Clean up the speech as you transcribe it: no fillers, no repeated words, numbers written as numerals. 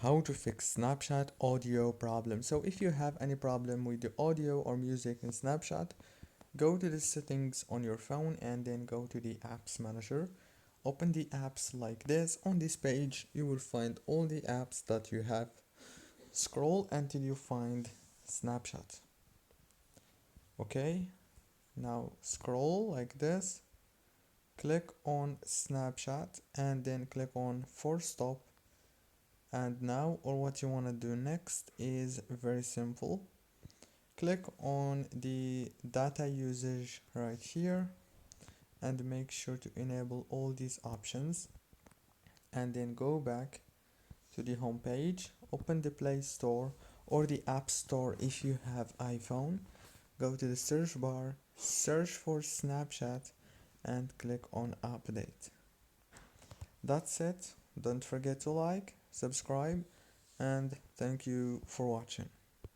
how to fix Snapchat audio problem. So if you have any problem with the audio or music in Snapchat, go to the settings on your phone and then go to the apps manager. Open the apps like this. On this page you will find all the apps that you have. Scroll until you find Snapchat. Okay, now scroll like this, click on Snapchat and then click on force stop. And now all what you want to do next is very simple. Click on the data usage right here and make sure to enable all these options, and then go back to the home page. Open the Play Store or the App Store if you have iPhone. Go to the search bar, search for Snapchat and click on update. That's it. Don't forget to like, subscribe, and thank you for watching.